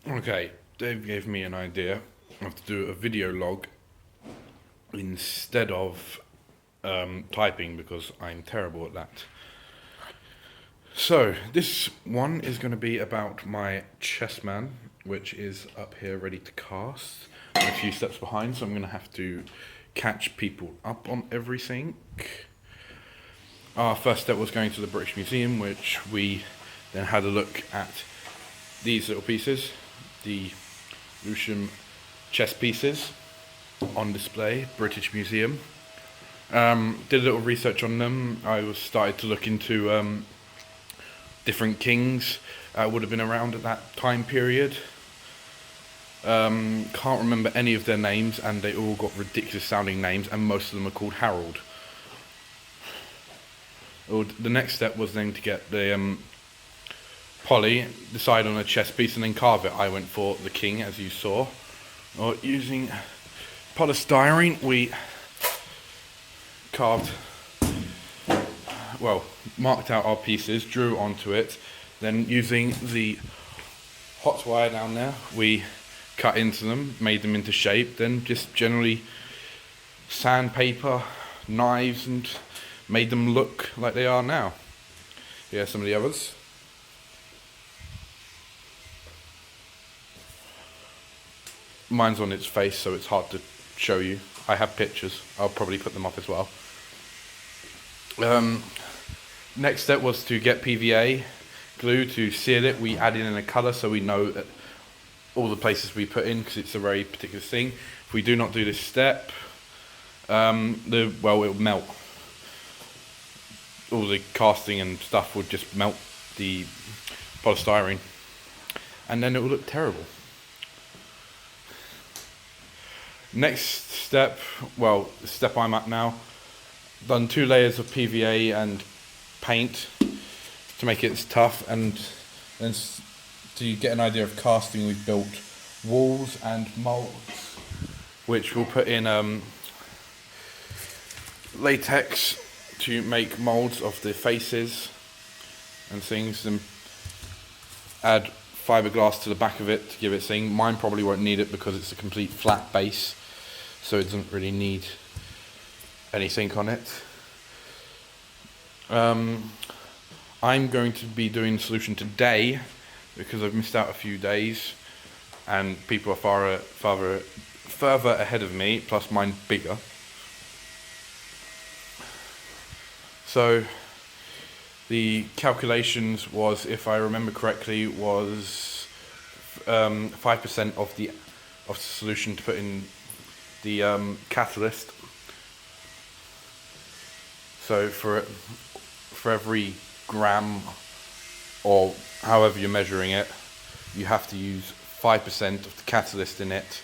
Okay, Dave gave me an idea of to do a video log instead of typing because I'm terrible at that. So this one is going to be about my chessman, which is up here ready to cast. I'm a few steps behind, so I'm going to have to catch people up on everything. Our first step was going to the British Museum, which we then had a look at these little pieces, the Lucian chess pieces on display, British Museum. Did a little research on them. I started to look into different kings would have been around at that time period. Can't remember any of their names, and they all got ridiculous sounding names, and most of them are called Harold. The next step was then to get the poly, decide on a chess piece and then carve it. I went for the king, as you saw. Or using polystyrene, we carved, well, marked out our pieces, drew onto it, then using the hot wire down there, we cut into them, made them into shape, then just generally sandpaper, knives, and made them look like they are now. Here are some of the others. Mine's on its face, so it's hard to show you. I have pictures. I'll probably put them up as well. Next step was to get PVA glue to seal it. We added in a colour so we know that all the places we put in, because it's a very particular thing. If we do not do this step, it will melt. All the casting and stuff would just melt the polystyrene, and then it will look terrible. Next step, well, the step I'm at now, done 2 layers of PVA and paint to make it tough, and then to get an idea of casting, we've built walls and molds, which we'll put in latex to make molds of the faces and things, and add fiberglass to the back of it to give it thing. Mine probably won't need it because it's a complete flat base, so it doesn't really need anything on it. I'm going to be doing the solution today because I've missed out a few days and people are further ahead of me, plus mine's bigger. So the calculations was, if I remember correctly, was 5% of the solution to put in the catalyst. So for every gram, or however you're measuring it, you have to use 5% of the catalyst in it.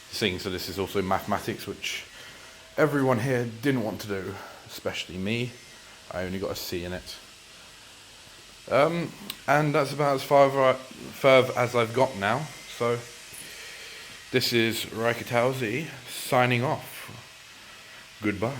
So this is also mathematics, which everyone here didn't want to do, especially me. I only got a C in it. And that's about as further as I've got now. So this is Raikitauzi signing off. Goodbye.